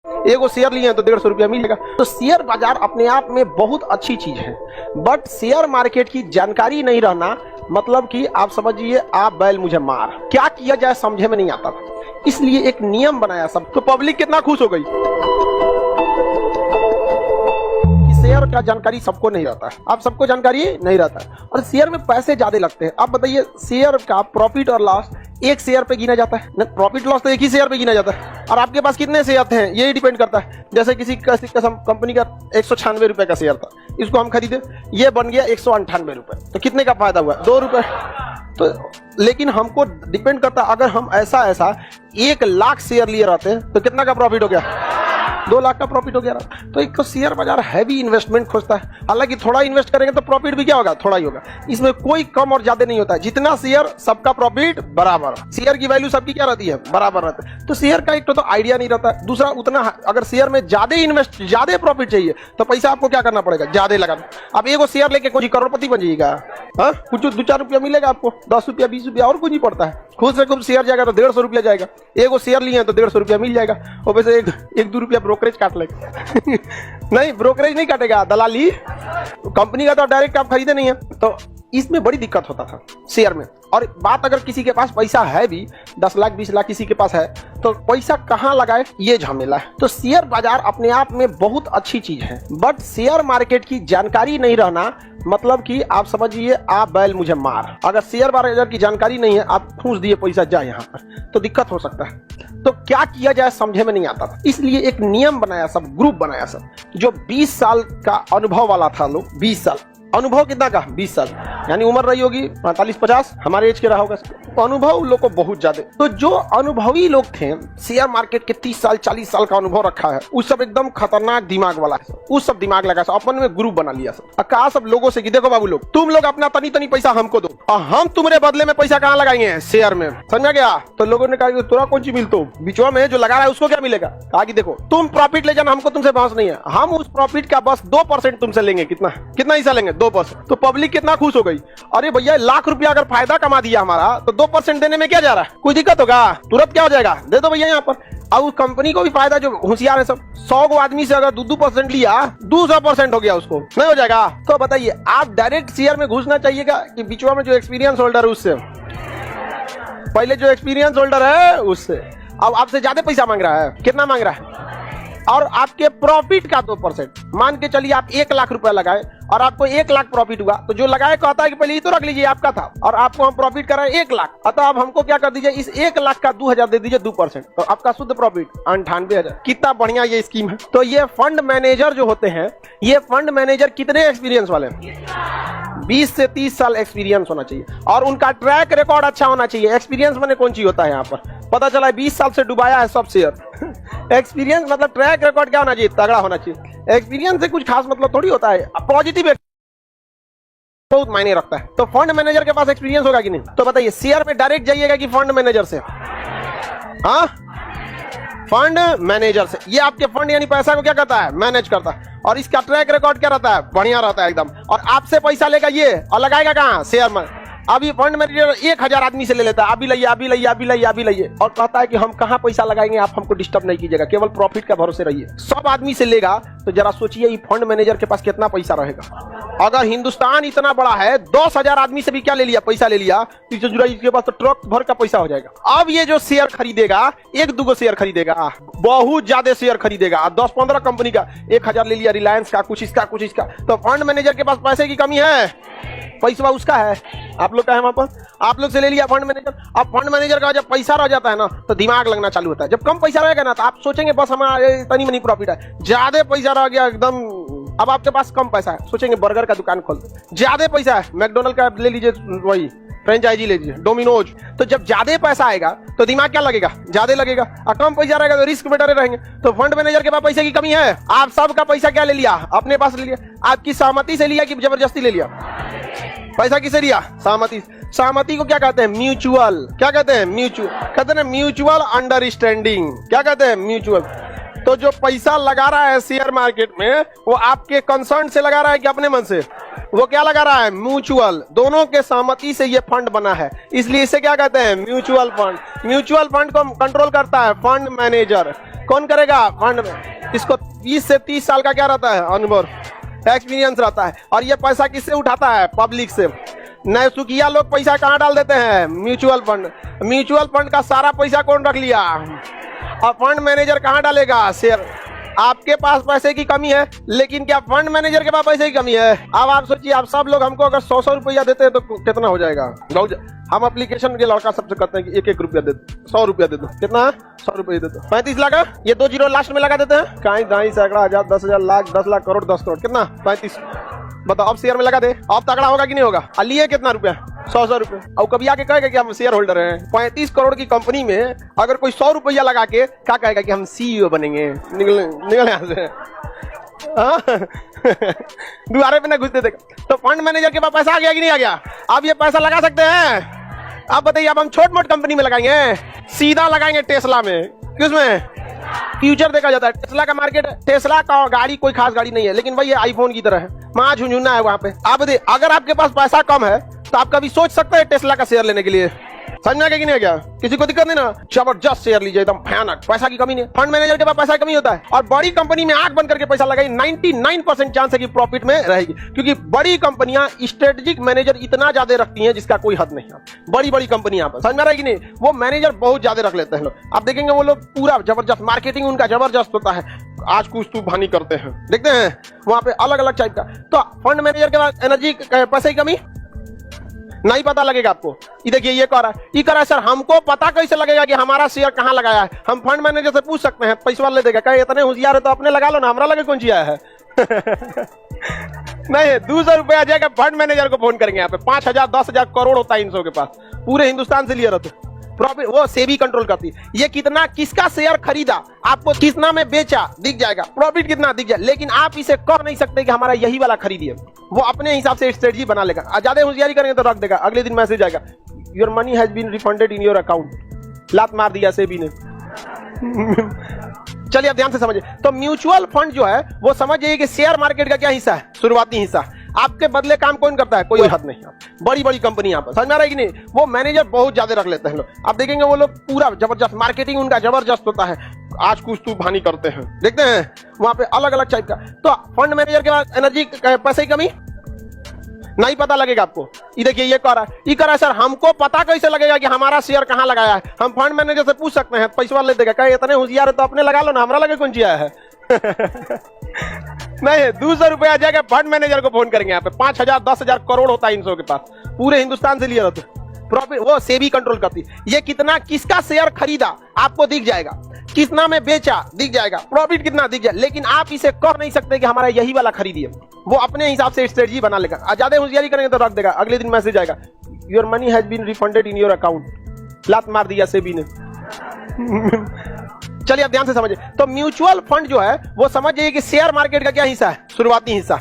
एगो शेयर लिए हैं तो 150 रुपया मिलेगा। तो शेयर बाजार अपने आप में बहुत अच्छी चीज है, बट शेयर मार्केट की जानकारी नहीं रहना मतलब कि आप समझिए आप बैल मुझे मार, क्या किया जाए समझे में नहीं आता था। इसलिए एक नियम बनाया सब, तो पब्लिक कितना खुश हो गई। शेयर का जानकारी सबको नहीं रहता है, आप सबको जानकारी नहीं रहता है, और शेयर में पैसे ज्यादा लगते हैं। आप बताइए शेयर का प्रॉफिट और लॉस एक शेयर पे गिना जाता है, प्रॉफिट लॉस तो एक ही शेयर पे गिना जाता है, और आपके पास कितने शेयर हैं यही डिपेंड करता है। जैसे किसी कंपनी का 196 रुपए का शेयर था, इसको हम खरीदे, ये बन गया 198 रुपए, तो कितने का फायदा हुआ? 2 रुपए। तो लेकिन हमको डिपेंड करता है, अगर हम ऐसा 1 लाख शेयर लिए रहते हैं तो कितना का प्रॉफिट हो गया? 2 लाख का प्रॉफिट हो गया। तो एक तो शेयर बाजार हैवी इन्वेस्टमेंट खोजता है, हालांकि थोड़ा इन्वेस्ट करेंगे तो प्रॉफिट भी क्या होगा? थोड़ा ही होगा। इसमें कोई कम और ज्यादा नहीं होता है, जितना शेयर सबका प्रॉफिट बराबर, शेयर की वैल्यू सबकी क्या रहती है? बराबर रहती है। तो शेयर का एक तो आइडिया नहीं रहता है, दूसरा उतना अगर शेयर में ज्यादा प्रॉफिट चाहिए तो पैसा आपको क्या करना पड़ेगा? ज्यादा लगाना। अब एगो शेयर लेके कोई करोड़पति बन जाइएगा, कुछ 2-4 रुपया मिलेगा आपको, 10 रुपया 20 रुपया, और कुछ नहीं पड़ता है। खुद से खूब शेयर जाएगा तो 150 रुपया जाएगा, एगो शेयर लिए हैं तो 150 रुपया मिल जाएगा, और वैसे 1-2 रुपया ब्रोकरेज काट लेगा नहीं, ब्रोकरेज नहीं काटेगा, दलाली कंपनी का, तो डायरेक्ट आप खरीदे नहीं है। तो इसमें बड़ी दिक्कत होता था शेयर में। और बात अगर किसी के पास पैसा है भी, 10 लाख 20 लाख किसी के पास है, तो पैसा कहाँ लगाए ये झमेला है। तो शेयर बाजार अपने आप में बहुत अच्छी चीज है, बट शेयर मार्केट की जानकारी नहीं रहना मतलब कि आप समझिए आप बैल मुझे मार। अगर शेयर बाजार की जानकारी नहीं है, आप ठूस दिए पैसा जाए यहाँ पर, तो दिक्कत हो सकता है। तो क्या किया जाए समझे में नहीं आता था, इसलिए एक नियम बनाया सब, ग्रुप बनाया सब, जो 20 साल का अनुभव वाला था लोग। 20 साल अनुभव कितना का? 20 साल, यानी उम्र रही होगी 45-50, हमारे एज के रहा होगा, अनुभव लोग को बहुत ज्यादा। तो जो अनुभवी लोग थे, शेयर मार्केट के 30 साल 40 साल का अनुभव रखा है, उस सब एकदम खतरनाक दिमाग वाला है, उस सब दिमाग लगा सब, अपन में ग्रुप बना लिया सब। कहा सब लोगों से कि देखो बाबू लोग, तुम लोग अपना तनी पैसा हमको दो, और हम तुम्हारे बदले में पैसा कहाँ लगाएंगे? शेयर में। समझ गया? तो लोगों ने कहा तोरा कौन चीज मिलतो, बिचवा में जो लगा रहा है उसको क्या मिलेगा? कहा कि देखो तुम प्रॉफिट ले जाना, हमको तुमसे बहस नहीं है, हम उस प्रॉफिट का बस 2% तुमसे लेंगे। कितना हिस्सा लेंगे? 2%। तो पब्लिक कितना खुश हो गई, अरे भैया लाख रुपया अगर फायदा कमा दिया हमारा, तो 2% देने में क्या जा रहा है? कोई दिक्कत होगा? तुरंत क्या हो जाएगा? दे दो भैया यहाँ पर। अब उस कंपनी को भी फायदा, जो होशियार है सब, 100 को आदमी से अगर 2% लिया, 200% हो गया, उसको नहीं हो जाएगा? तो बताइए, आप डायरेक्ट शेयर में घुसना चाहिएगा कि बीचवा में जो एक्सपीरियंस होल्डर है उससे? पहले जो एक्सपीरियंस होल्डर है उससे। अब आपसे ज्यादा पैसा मांग रहा है, कितना मांग रहा है? और आपके प्रॉफिट का 2%, मान के चलिए आप 1 लाख रुपया लगाए और आपको 1 लाख प्रॉफिट हुआ, तो जो लगाए कहता है कि पहले ये तो रख लीजिए, आपका था, और आपको हम प्रॉफिट कराए 1 लाख, अतः अब हमको क्या कर दीजिए, इस 1 लाख का 2000 दे दीजिए, 2%, तो आपका शुद्ध प्रॉफिट 98,000। कितना बढ़िया ये स्कीम है। तो ये फंड मैनेजर जो होते हैं, ये फंड मैनेजर कितने एक्सपीरियंस वाले हैं? 20 से 30 साल एक्सपीरियंस होना चाहिए, और उनका ट्रैक रिकॉर्ड अच्छा होना चाहिए। एक्सपीरियंस मैंने कौन चीज होता है? यहाँ पर पता चला है 20 साल से डुबाया है सब शेयर। एक्सपीरियंस मतलब ट्रैक रिकॉर्ड क्या होना चाहिए? तगड़ा होना चाहिए। एक्सपीरियंस से कुछ खास मतलब थोड़ी होता है, पॉजिटिव बहुत मायने रखता है। तो फंड मैनेजर के पास एक्सपीरियंस होगा कि नहीं? तो बताइए, शेयर में डायरेक्ट जाइएगा कि फंड मैनेजर से? हाँ, फंड मैनेजर से। ये आपके फंड यानी पैसा को क्या करता है? मैनेज करता है, और इसका ट्रैक रिकॉर्ड क्या रहता है? बढ़िया रहता है एकदम। और आपसे पैसा लेगा ये, और लगाएगा कहाँ? शेयर में। अभी फंड मैनेजर 1000 आदमी से ले लेता है, अभी लाइए अभी लाइए अभी लाइए अभी लाइए, और कहता है कि हम कहाँ पैसा लगाएंगे, आप हमको डिस्टर्ब नहीं कीजिएगा, केवल प्रॉफिट का भरोसे रहिए। सब आदमी से लेगा, तो जरा सोचिए ये फंड मैनेजर के पास कितना पैसा रहेगा। अगर हिंदुस्तान इतना बड़ा है, 10,000 आदमी से भी क्या ले लिया? पैसा ले लिया, इसके पास तो ट्रक भर का पैसा हो जाएगा। अब ये जो शेयर खरीदेगा, 1-2 शेयर खरीदेगा, बहुत ज्यादा शेयर खरीदेगा, 10-15 कंपनी का, 1000 ले लिया रिलायंस का, कुछ इसका कुछ इसका। तो फंड मैनेजर के पास पैसे की कमी है, पैसा उसका है, आप लोग का है वहां पर, आप लोग से ले लिया फंड मैनेजर। अब फंड मैनेजर का जब पैसा रह जाता है ना, तो दिमाग लगना चालू होता है। जब कम पैसा रहेगा ना, तो आप सोचेंगे बस हमारा तनी मनी प्रॉफिट है। ज्यादा पैसा रह गया एकदम, अब आपके पास कम पैसा है, सोचेंगे बर्गर का दुकान खोल दे। ज्यादा पैसा है, मैकडोनल्ड का ले लीजिए, वही फ्रेंचाइजी ले लीजिए, डोमिनोज। तो जब ज्यादा पैसा आएगा तो दिमाग क्या लगेगा? ज्यादा लगेगा। और कम पैसा रहेगा तो रिस्क में डरे रहेंगे। तो फंड मैनेजर के पास पैसे की कमी है, आप सबका पैसा क्या ले लिया? अपने पास ले लिया। आपकी सहमति से लिया कि जबरदस्ती ले लिया? पैसा किसे लिया? सहमति। सहमति को क्या कहते हैं? म्यूचुअल। क्या कहते हैं? म्यूचुअल। कहते हैं म्यूचुअल अंडरस्टैंडिंग। क्या कहते हैं? म्यूचुअल। तो जो पैसा लगा रहा है शेयर मार्केट में, वो आपके कंसर्न से लगा रहा है कि अपने मन से? वो क्या लगा रहा है? म्यूचुअल। दोनों के सहमति से ये फंड बना है, इसलिए इसे क्या कहते हैं? Mutual fund. म्यूचुअल फंड को कंट्रोल करता है फंड मैनेजर। कौन करेगा फंड में? इसको 20 से 30 साल का क्या रहता है, अनुभव, एक्सपीरियंस रहता है। और ये पैसा किससे उठाता है? पब्लिक से। नौसिखिया लोग पैसा कहाँ डाल देते हैं? Mutual fund. म्यूचुअल फंड का सारा पैसा कौन रख लिया? और फंड मैनेजर कहाँ डालेगा? शेयर। आपके पास पैसे की कमी है, लेकिन क्या फंड मैनेजर के पास पैसे की कमी है? अब आप सोचिए, आप सब लोग हमको अगर 100 रुपया देते हैं तो कितना हो जाएगा? हम एप्लीकेशन के लड़का सबसे कहते हैं कि 1-1 रुपया दे दो, 100 रुपया दे दो। कितना? 100 रुपया दे दो। 35 लाख। ये 2 जीरो लास्ट में लगा देते हैं। कहीं दाई सैकड़ा, हजार, 10,000, लाख, 10 लाख, करोड़, 10 करोड़। कितना? 35। बताओ, अब शेयर में लगा दे, अब तगड़ा होगा कि नहीं होगा? लिए कितना रुपया? 100 रुपए। और कभी आके कहेगा कि हम शेयर होल्डर हैं। 35 करोड़ की कंपनी में अगर कोई 100 रुपया लगा के क्या कहेगा कि हम CEO बनेंगे? निकल यहाँ से। दुआरे पे ना घुसते थे। तो फंड मैनेजर के पास पैसा आ गया कि नहीं आ गया? अब ये पैसा लगा सकते हैं? अब बताइए, अब हम छोट मोट कंपनी में लगाएंगे, सीधा लगाएंगे टेस्ला में। किसमें? फ्यूचर देखा जाता है। टेस्ला का मार्केट, टेस्ला का गाड़ी कोई खास गाड़ी नहीं है, लेकिन भाई ये आईफोन की तरह है, माँ झुंझुना है वहां पे। आप बताइए, अगर आपके पास पैसा कम है तो आप कभी सोच सकते हैं टेस्ला का शेयर लेने के लिए? समझ में आ गया कि नहीं आ गया? किसी को दिक्कत नहीं ना? जबरदस्त शेयर लीजिए, एकदम भयानक, पैसा की कमी नहीं। फंड मैनेजर के पास पैसा की कमी होता है, और बड़ी कंपनी में आंख बंद करके पैसा लगाई, 99% चांस है कि प्रॉफिट में रहेगी, क्योंकि बड़ी कंपनियां स्ट्रेटेजिक मैनेजर इतना ज्यादा रखती हैं जिसका कोई हद नहीं है। बड़ी बड़ी कंपनियां पर, समझ में आ रहा है कि नहीं? वो मैनेजर बहुत ज्यादा रख लेते हैं लोग। आप देखेंगे वो लोग पूरा जबरदस्त, मार्केटिंग उनका जबरदस्त होता है, आज कुछ तू भानी करते हैं, देखते हैं वहां पे अलग अलग टाइप का। तो फंड मैनेजर के पास एनर्जी, पैसे की कमी नहीं पता लगेगा आपको। ये देखिए, ये कह रहा है, ये कह रहा है सर हमको पता कैसे लगेगा कि हमारा शेयर कहाँ लगाया है? हम फंड मैनेजर से पूछ सकते हैं, पैसा ले देगा। कहे इतने होशियार है तो अपने लगा लो ना, हमारा लगे कौन सी आया है? नहीं, 200 रुपया आ जाएगा, फंड मैनेजर को फोन करेंगे। यहाँ पे 5,000, 10,000 करोड़ होता है इनसो के पास, पूरे हिंदुस्तान से लिया रहते। प्रॉफिट वो सेबी कंट्रोल करती है। ये कितना, किसका शेयर खरीदा, आपको कितना में बेचा दिख जाएगा, प्रॉफिट कितना दिख जाए, लेकिन आप इसे कह नहीं सकते कि हमारा यही वाला खरीदिए। वो अपने हिसाब से स्ट्रेटजी बना लेगा। ज्यादा होशियारी करेंगे तो रख देगा, अगले दिन मैसेज आएगा, your money has been refunded in your account. लात मार दिया सेबी ने। चलिए अब ध्यान से समझिए। तो म्यूचुअल फंड जो है वो समझिए कि शेयर मार्केट का क्या हिस्सा है? शुरुआती हिस्सा। आपके बदले काम कौन करता है? कोई हद नहीं। बड़ी बड़ी कंपनी यहाँ पर, समझ में आ रहा है कि नहीं? वो मैनेजर बहुत ज्यादा रख लेते हैं लोग। आप देखेंगे वो लोग पूरा जबरदस्त, मार्केटिंग उनका जबरदस्त होता है, आज कुछ तू भानी करते हैं, देखते हैं वहां पे अलग अलग टाइप का। तो फंड मैनेजर के पास एनर्जी, पैसे की कमी नहीं पता लगेगा आपको। ये देखिए, ये कह रहा है, ये कह रहा है सर हमको पता कैसे लगेगा कि हमारा शेयर कहाँ लगाया है? हम फंड मैनेजर से पूछ सकते हैं, पैसा ले देगा। कहे इतने होशियार है तो अपने लगा लो ना, हमारा लगे कौन सी आया है? नहीं, 200 रुपया आ जाएगा, फंड मैनेजर को फोन करेंगे। यहाँ पे 5,000, 10,000 करोड़ होता है इनसो के पास, पूरे हिंदुस्तान से लिया रहते। प्रॉफिट वो सेबी कंट्रोल करती है। ये कितना, किसका शेयर खरीदा आपको दिख जाएगा, कितना में बेचा दिख जाएगा, प्रॉफिट कितना दिख जाए, लेकिन आप इसे कह नहीं सकते कि हमारा यही वाला खरीदिए। वो अपने हिसाब से स्ट्रेटजी बना लेगा। ज्यादा होशियारी करेंगे तो रख देगा, अगले दिन मैसेज आएगा, your money has been refunded in your account. लात मार दिया सेबी ने। चलिए अब ध्यान से समझिए। तो म्यूचुअल फंड जो है वो समझिए कि शेयर मार्केट का क्या हिस्सा है? शुरुआती हिस्सा।